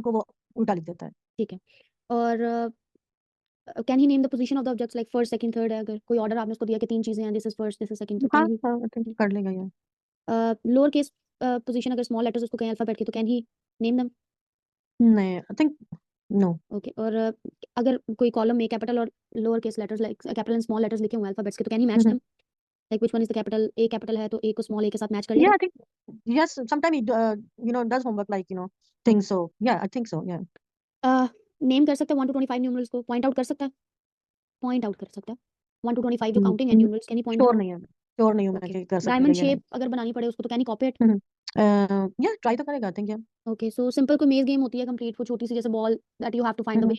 को वो उल्टा लिख देता है। ठीक है। और can he name the position of the objects, like first second third है, अगर कोई ऑर्डर आपने उसको दिया कि 3 चीजें हैं, this is first this is second, तो हाँ कैन हाँ, आई थिंक कर लेगा ये। ही लोअर केस पोजीशन अगर स्मॉल लेटर्स उसको कहें अल्फाबेट के, तो कैन ही नेम देम? नहीं, आई थिंक नो। ओके। और अगर कोई कॉलम में कैपिटल और lower case letters like capital and small letters लिखे हुए हैं अल्फाबेट्स के, तो can he match them? Like which one is the capital? A capital है तो ए को स्मॉल ए के साथ मैच कर Yeah, लेगा? I think yes. Sometimes he does homework like things. So yeah, I think so. Yeah. Name कर सकता है 1 to 25 न्यूमरल्स को? पॉइंट आउट कर सकता है? पॉइंट आउट कर सकता है 1 to 25 जो काउंटिंग है numerals, can he point them sure out? नहीं है, श्योर नहीं हूँ मैं ओके। कि कर सकेगा डायमंड या नहीं। शेप अगर बनानी पड़े उसको, तो कैन ही कॉपी इट? या ट्राई तो करेगा, आई थिंक। या ओके। सो सिंपल कोई मेज गेम होती है कंप्लीट, वो छोटी सी जैसे ball that you have to find the way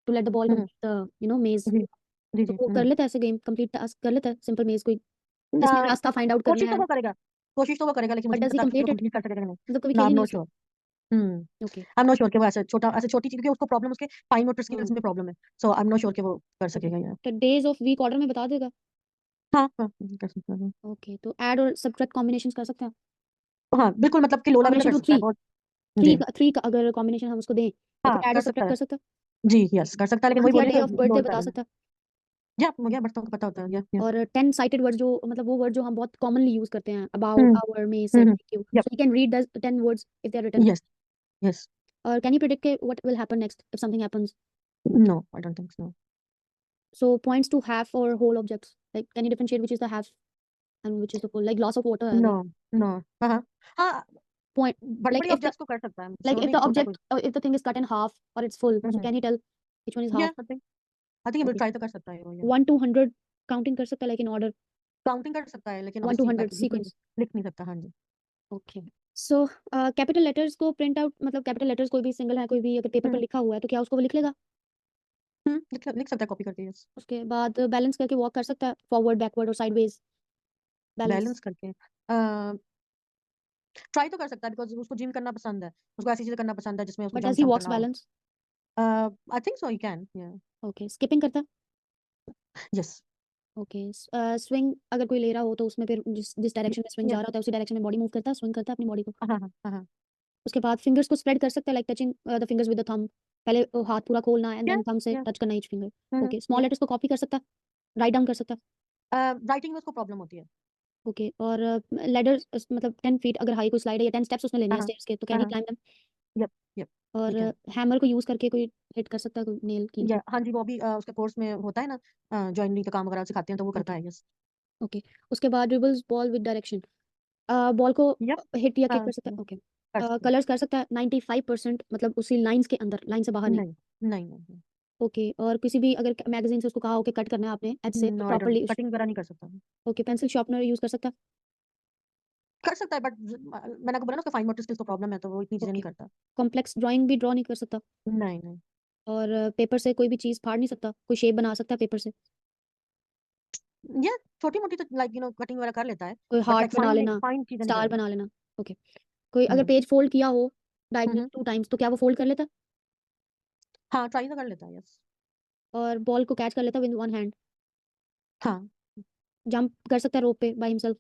to let the ball complete the maze, जी जी तो जी। वो कर लेता है ऐसे गेम कंप्लीट टास्क कर लेता है सिंपल मेज कोई, जिसमें रास्ता फाइंड आउट करना कोशिश तो है? वो करेगा, कोशिश तो वो करेगा, लेकिन बट मुझे नहीं डज ही पता कि वो कंप्लीट इट? कंप्लीट कर सकेगा कि नहीं। मतलब कभी ना, खेल आई ही एम नहीं नॉट उसने? Sure. I okay. Am not sure कि वो ऐसे छोटी चीज, क्योंकि उसको प्रॉब्लम उसके फाइन मोटर स्किल्स हाँ। में प्रॉब्लम है। सो आई एम नॉट श्योर कि वो कर ओके। सकेगा या। तो डेज ऑफ वीक ऑर्डर में बता देगा? हाँ हाँ, कर सकता है। ओके। तो ऐड और सब्ट्रैक्ट कॉम्बिनेशंस कर सकते हैं? हाँ बिल्कुल, मतलब कि लोला भी कॉम्बिनेशन कर टू सकता है थ्री, बहुत। थ्री जी का थ्री का अगर कॉम्बिनेशन हम उसको दें तो हाँ, फिर ऐड और कर सकता सब्ट्रैक्ट है। कर सकता है? जी यस, कर सकता है, लेकिन वही मंथ या बोलिए डे ना, ऑफ बर्थडे लोड बता करेगा। सकता है? या मुझे बर्तन को पता होता है। या। और 10 साइटेड वर्ड जो मतलब वो वर्ड जो हम बहुत कॉमनली यूज करते हैं, अबाउट, हम्म आवर, में, set, Q, yup so he can read 10 words if they are written? Yes yes. और can he predict what will happen next if something happens? No, I don't think so. So points to half or whole objects. Like can you differentiate which is the half and which is the full? Like loss of water है no अगर no. हाँ हाँ हाँ, point, बड़ी like बड़ी if the objects को कर सकता है, like श्योर if नहीं the कि छोटा कोई। object if the thing is cut in half or it's full, so hmm can he tell which one is या half? आई थिंक वो Okay. ट्राई तो कर सकता है वो। या 1 to 100 counting कर सकता है like in order, काउंटिंग कर सकता है, लेकिन 1 to ऑब्वियसली 100 लाइक sequence. लिख नहीं सकता। हाँ जी। Okay. So कैपिटल लेटर्स को प्रिंट आउट, मतलब कैपिटल लेटर्स कोई भी सिंगल है कोई भी अगर पेपर पर हम्म लिखा हुआ है तो क्या उसको वो लिख लेगा? लिख सकता है कॉपी करके। यस। उसके बाद बैलेंस करके वॉक कर सकता है फॉरवर्ड बैकवर्ड और साइडवेज बैलेंस? बैलेंस करके ट्राई तो कर सकता है, बिकॉज उसको जिम करना पसंद है, उसको ऐसी चीजें करना पसंद है जिसमें उसको but does jump he jump walks करना हो। Balance? I think so, he can. Okay. Skipping करता है? यस। ओके। स्विंग अगर कोई ले रहा हो तो उसमें फिर जिस जिस डायरेक्शन में स्विंग जा यस। रहा होता है उसी डायरेक्शन में बॉडी मूव करता है, स्विंग करता है अपनी बॉडी को? हाँ हाँ हाँ हाँ। उसके बाद फिंगर्स को स्प्रेड कर सकता है like touching the fingers with the thumb, पहले हाथ पूरा खोलना एंड देन यस थंब से यस। टच करना each finger? Okay. Small yes. Letters को कॉपी कर सकता है, राइट डाउन कर सकता है? राइटिंग में उसको प्रॉब्लम होती है। ओके। और लेडर मतलब 10 फीट अगर हाई कोई स्लाइड है या 10 स्टेप्स उसने लेने हाँ हैं हाँ स्टेयर्स के, तो कैन हाँ ही हाँ। Climb them? Yup yup. और ही कैन। हैमर को यूज करके कोई हिट कर सकता है कोई नेल की? या हाँ जी, वो भी उसके कोर्स में होता है ना, जॉइनरी का काम वगैरह सिखाते हैं, तो वो करता ओके। है। यस। ओके। उसके बाद dribbles ball with direction, ball को यप। हिट या किक हाँ कर सकता है? ओके। कर सकते हैं। कलर्स कर सकता है 95%, मतलब उसी लाइंस के अंदर, लाइन से बाहर नहीं? नहीं नहीं नहीं। ओके। और किसी भी अगर मैगजीन से उसको कहा हो कि कट करना है आपने एज से, तो no, I don't, properly? Cutting वगैरह नहीं कर सकता। ओके। पेंसिल शार्पनर यूज कर सकता है? कर सकता है, बट मैंने आपको बोला ना, उसका फाइन मोटर स्किल्स को प्रॉब्लम है, तो वो इतनी चीजें ओके। नहीं करता। कॉम्प्लेक्स ड्राइंग भी ड्रॉ नहीं कर सकता? नहीं नहीं। और पेपर से कोई भी चीज फाड़ नहीं सकता, कोई शेप बना सकता है पेपर से? ये छोटी मोटी तो लाइक कटिंग वगैरह कर लेता है, कोई बट हार्ट लाइक बना फाइन नहीं, लेना, फाइन चीजें नहीं स्टार करेगा। बना लेना? ओके। कोई अगर हम्म पेज फोल्ड किया हो डायगनली हम्म। 2 टाइम्स, तो क्या वो फोल्ड कर लेता? हाँ, ट्राई तो कर लेता है। यस। और बॉल को कैच कर लेता विद वन हैंड? हाँ। जंप कर सकता है रोप पे बाय हिमसेल्फ?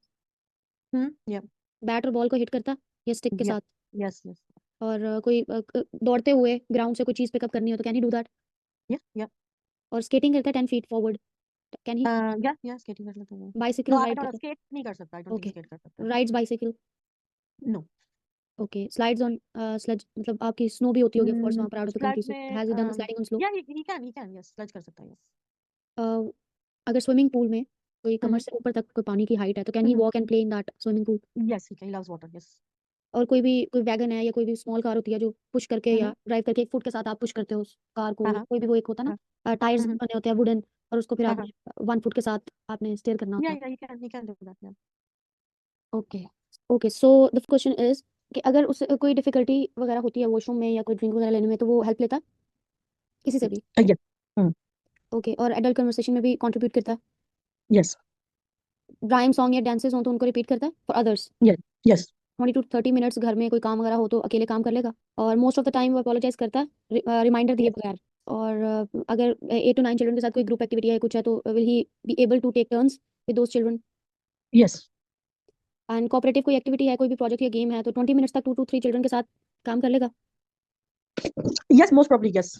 या बैट और बॉल को हिट करता या स्टिक के या साथ? Yes yes. और कोई दौड़ते हुए ग्राउंड से कोई चीज पिकअप करनी हो तो कैन ही डू दैट? या और स्केटिंग करता है 10 फीट फॉरवर्ड, कैन ही? या स्केटिंग कर लेता है। Bicycle no, I ride no, करता स्केट नहीं कर सकता, आई है? Don't think okay. स्केट कर सकता है। Rides bicycle? No. Okay. Slides on sledge, मतलब आपकी स्नो भी होती होगी ऑफ कोर्स वहां पर out of the country, slides so में has he done the sliding on slow? या ही कैन यस, स्लाइड कर सकता है। यस। अगर स्विमिंग पूल में कोई कमर से ऊपर तक कोई पानी की हाइट है, तो can he walk and play in that swimming pool? Yes, he loves water. Yes. और कोई वैगन है या कोई भी स्मॉल कार होती है जो पुश करके या ड्राइव करके एक फुट के साथ आप पुश करते हो उस कार को, हाँ या हाँ कोई भी वो एक होता है हाँ ना टायर्स हम्म, बने होते हैं वुडन, और उसको फिर हाँ हाँ। आपने 1 फुट के साथ आपने स्टेयर करना या होता है? He can do that. Okay. Okay. So the question is कि अगर उसे कोई डिफिकल्टी वगैरह होती है वॉशरूम में या कोई ड्रिंक वगैरह लेने में, तो वो हेल्प लेता है किसी से भी? यस। ओके। और एडल्ट कन्वर्सेशन में भी कंट्रीब्यूट करता है? यस राइम सॉन्ग या डांसेस हो तो उनको रिपीट करता है for others? Yes yes. 20 to 30 minutes घर में कोई काम वगैरह हो तो अकेले काम कर लेगा? और मोस्ट ऑफ द टाइम वो अपोलोजाइज करता है रिमाइंडर दिए बगैर? और अगर 8 to 9 चिल्ड्रन के साथ कोई ग्रुप एक्टिविटी है कुछ है, तो will he be able to take turns with those children? Yes. And cooperative कोई एक्टिविटी है कोई भी प्रोजेक्ट या गेम है, तो 20 मिनट्स तक 2 to 3 चिल्ड्रन के साथ काम कर लेगा? Yes, most probably yes.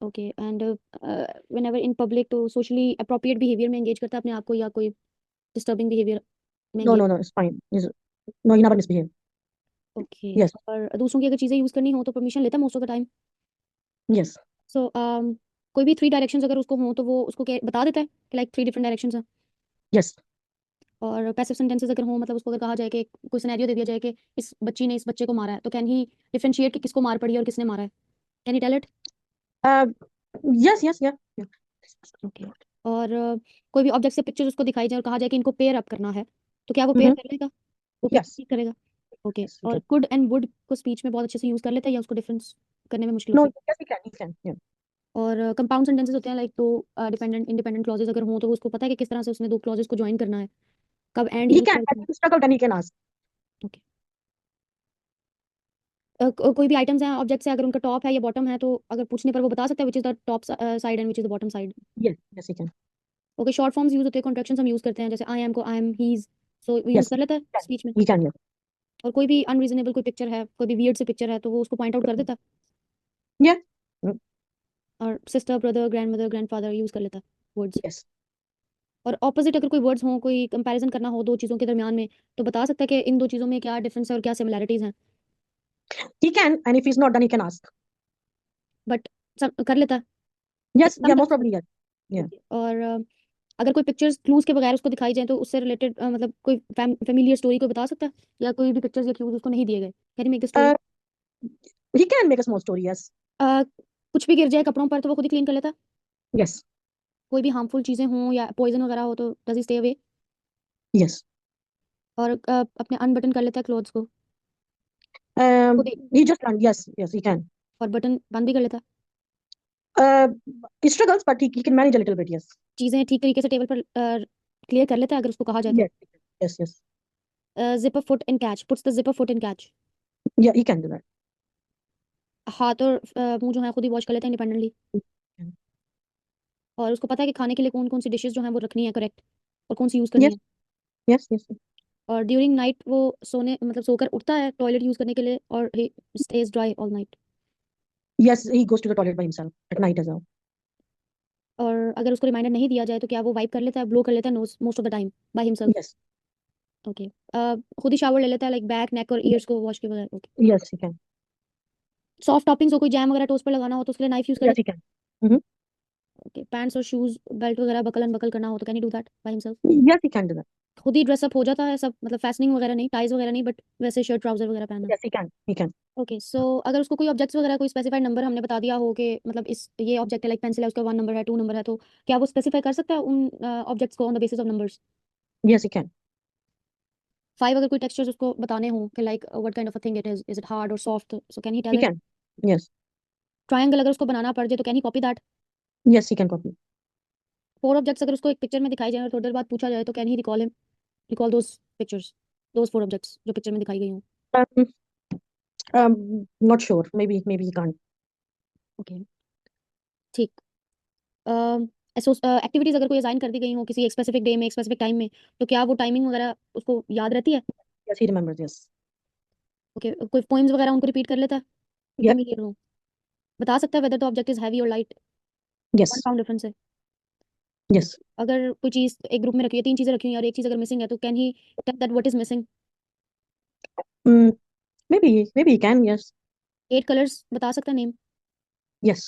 Okay and whenever in public तो सोशली अप्रोप्रिएट बिहेवियर में एंगेज करता है अपने आप को या कोई डिस्टर्बिंग बिहेवियर में No, engage? no, no, it's fine. No, he never misbehave. Okay. Yes, और दूसरों की अगर चीज़ें यूज़ करनी हो तो परमिशन लेता है most of the time? yes, सो कोई भी 3 डायरेक्शंस अगर उसको हो तो वो उसको बता देता है कि लाइक 3 डिफरेंट डायरेक्शंस हैं? yes. और पैसिव सेंटेंसेस अगर हो मतलब उसको अगर कहा जाए कि कोई सिनेरियो दे दिया जाए कि इस बच्ची ने इस बच्चे को मारा है तो कैन ही डिफरेंशिएट कि किसको मार पड़ी है और किसने मारा है? Can he tell it? Uh, yes, yes, yeah, yeah. Okay. और कोई भी ऑब्जेक्ट से पिक्चर्स उसको दिखाई जाए और कहा जाए कि इनको पेयर अप करना है तो क्या वो पेयर Mm-hmm. कर लेगा? वो पिक्चर Yes, ठीक करेगा? ओके। yes, we और can. कुड एंड वुड को स्पीच में बहुत अच्छे से यूज कर लेता है या उसको डिफरेंस करने में मुश्किल No, होती yes, he can, he can. Yeah. है? और कंपाउंड सेंटेंसेस होते हैं लाइक दो डिपेंडेंट इंडिपेंडेंट क्लॉजेस अगर हो तो उसको पता है कि किस तरह से उसने दो क्लॉजेस को ज्वाइन करना है, कब एंड He यूज can. करना If है? he struggle, then he can ask. Okay. कोई भी आइटम्स हैं ऑब्जेक्ट्स है अगर उनका टॉप है या बॉटम है तो अगर पूछने पर वो बता सकता है which is the top side and which is the bottom side? Yes, yes, he can. Okay. Short forms use होते हैं, कॉन्ट्रैक्शंस हम यूज करते हैं जैसे आई एम को I am he is, so use Yes, कर लेता है can. स्पीच में? He can, yes. और कोई भी अनरीजनेबल कोई पिक्चर है, कोई भी वियर्ड सी पिक्चर है तो वो उसको पॉइंट आउट कर देता है? Yeah. Mm, और sister brother grandmother grandfather use कर लेता है वर्ड्स? yes. और ऑपोजिट अगर कोई वर्ड्स हो, कोई कंपैरिजन करना हो दो चीजों के दरमियान में तो बता सकता है कि इन दो चीजों में क्या डिफरेंस है और क्या सिमिलैरिटीज हैं? He can, and if he's not, then he can ask. But कर लेता है Yes, yeah, most sometimes? probably yes. Yeah. Okay. और अगर कोई पिक्चर्स क्लूज के बगैर उसको दिखाई जाए तो उससे रिलेटेड मतलब कोई फेमिलियर स्टोरी कोई बता सकता है या कोई भी पिक्चर्स या क्लूज उसको नहीं दिए गए, can you make the story? Uh, he can make a small story. Yes. कुछ भी गिर जाए कपड़ों पर तो वो खुद ही क्लीन कर लेता है? Yes. कोई भी हार्मफुल चीजें हों या पॉइजन वगैरह हो तो does he stay away? Yes. और अपने अनबटन कर लेता है क्लोथ्स को खुद ही He just can. Yes, yes, he can. और बटन बंद भी कर लेता है? Uh, he struggles, but he can manage a little bit. Yes. चीजें ठीक तरीके से टेबल पर क्लियर कर लेता है अगर उसको कहा जाए तो? Yes. Yes, yes. Zip a foot in catch, puts the zip a foot in catch? Yeah, he can do that. हाथ और मुंह जो है खुद ही वॉश कर लेता है इंडिपेंडेंटली? He can. और उसको पता है कि खाने के लिए कौन कौन सी डिशेस जो हैं वो रखनी है करेक्ट और कौन सी यूज करनी Yes, है? yes, yes. और ड्यूरिंग नाइट वो सोने मतलब सोकर उठता है टॉयलेट यूज करने के लिए और he stays dry all night? Yes, he goes to the toilet by himself at night as well. और अगर उसको रिमाइंडर नहीं दिया जाए तो क्या वो वाइप कर लेता है, ब्लो कर लेता है nose most of the time by himself? Yes, okay. खुद ही शावर ले लेता है लाइक बैक नेक और ईयर्स को वॉश के बगैर? Okay. yes, he can. Soft toppings हो, कोई जैम वगैरह टोस्ट पर लगाना हो तो उसके लिए नाइफ यूज कर Yes, लेता he can. Mm-hmm. है? ओके। पैंट्स और शूज बेल्ट वगैरह बकल अनबकल करना हो तो can you do that bye himself? Yes, he can do that. खुद ही ड्रेसअप हो जाता है सब, मतलब फैसनिंग वगैरह नहीं, टाइज वगैरह नहीं, बट वैसे शर्ट ट्राउजर वगैरह पहनना? Yes, he can. He can. Okay. So अगर उसको कोई ऑब्जेक्ट्स वगैरह कोई स्पेसिफाइड नंबर हमने बता दिया हो कि मतलब इस ये ऑब्जेक्ट है लाइक पेंसिल है उसका 1 नंबर है 2 नंबर है तो क्या वो स्पेसिफाई कर सकता है उन ऑब्जेक्ट्स को on the basis of numbers? Yes, he can. 5 अगर कोई टेक्सचर्स उसको बताने हो कि like what kind of a thing is it hard और soft, so can he He tell it? can. Yes. Triangle अगर उसको बनाना पड़ जाए तो can he copy that? Yes, he can copy. 4 objects अगर उसको एक पिक्चर में दिखाई जाए और थोड़ी देर बाद पूछा जाए तो can he recall those pictures, those 4 objects जो पिक्चर में दिखाई गई हों? Um, not sure. Maybe he can't. Okay. ठीक। एक्टिविटीज अगर कोई असाइन कर दी गई हो किसी एक स्पेसिफिक डे में एक स्पेसिफिक टाइम में तो क्या वो टाइमिंग वगैरह उसको याद रहती है? Yes, he remembers. Yes. Okay. कोई पोइम्स वगैरह उनको रिपीट कर लेता है Yeah. फेमिलियर हो? बता सकता है whether the object is heavy और लाइट? 1 Yes. पाउंड डिफरेंस है? Yes. अगर कोई चीज एक ग्रुप में रखी है, 3 चीजें रखी हुई हैं और एक चीज अगर मिसिंग है तो can he tell that what is missing? Mm, maybe he can. Yes. 8 colours बता सकता है नेम? Yes.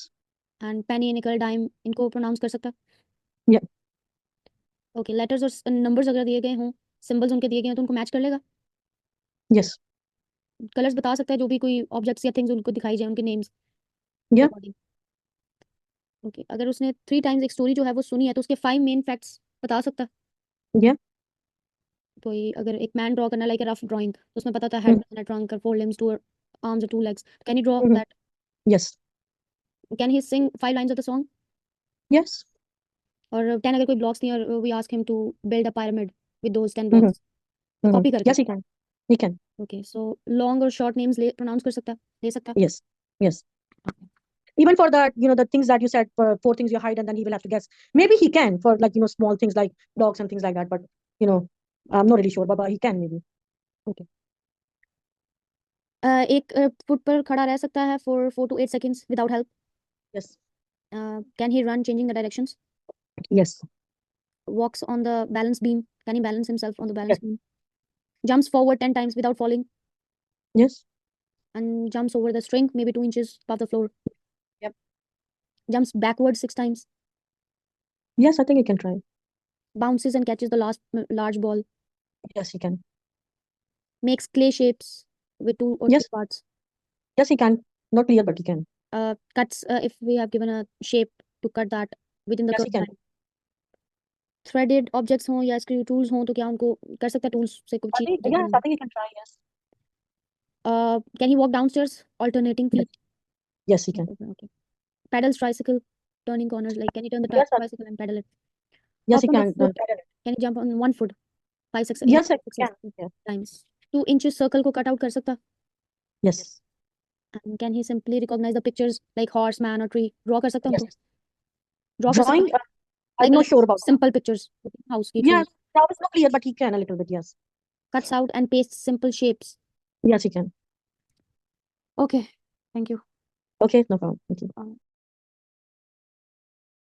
एंड पेनी निकल डाइम इनको प्रोनाउंस कर सकता है? Yeah. ओके। लेटर्स और नंबर्स अगर दिए गए हों, सिंबल्स उनके दिए गए हैं तो उनको मैच कर लेगा? Yes. कलर्स बता सकता है जो भी कोई ऑब्जेक्ट्स या थिंग्स उनको दिखाई जाए उनके नेम्स के Yeah. अकॉर्डिंग? ओके। अगर उसने 3 टाइम्स एक स्टोरी जो है वो सुनी है तो उसके 5 मेन फैक्ट्स बता सकता है? Yeah. तो ये अगर एक मैन ड्रॉ करना लाइक रफ ड्राइंग तो उसमें पता था Mm, हेड एंड ट्रंक और 4 लिम्स 2 आर्म्स और 2 legs, can you draw mhm. That? Yes. Can he sing 5 lines of the song? Yes. और 10 अगर कोई ब्लॉक्स नहीं और we ask him to build a pyramid with those 10 Mm-hmm. Blocks तो Mm-hmm. Copy करके? Yes, he can. He can. Okay. So long और short names ले pronounce कर सकता है, ले सकता Yes. Yes. है? Even for that, the things that you said, for 4 things you hide, and then he will have to guess. Maybe he can for, like, small things like dogs and things like that. But you know, I'm not really sure, but he can maybe. Okay. एक foot पर खड़ा रह सकता है for 4 to 8 seconds without help. Yes. Can he run changing the directions? Yes. Walks on the balance beam. Can he balance himself on the balance Yes. beam? Jumps forward 10 times without falling Yes. and jumps over the string maybe 2 inches above the floor. Yep. Jumps backward 6 times. Yes, I think he can try. Bounces and catches the last large ball. Yes, he can. Makes clay shapes with 2 or 3 Yes. parts. Yes, he can. Not clear, but he can. Cuts if we have given a shape to cut that within the Yes, he curved can. line. Threaded objects हों या screw tools हों तो क्या उनको कर सकता है tools से कुछ I चीज think, yes, I think he can try. Yes. Can he walk downstairs alternating Yes. feet? Yes, he can. Okay. Pedals tricycle turning corners, like can he turn the Yes, sir. tricycle and pedal it? Yes, Hop he on the can. foot. Try that. Can he jump on 1 foot 5 6 Yes, sir, he 6 can. Yes. times? 2 inches circle को cut out कर सकता? Yes. And can he simply recognize the pictures like horse, man or tree? Draw कर सकता Yes. उनको? Draw कर Drawing, सकता? I'm Like not sure about that. simple pictures, house की Yes, tree. that was not clear, but he can a little bit. Yes. Cuts out and pastes simple shapes. Yes, he can. Okay, thank you. Okay, no problem. Thank you.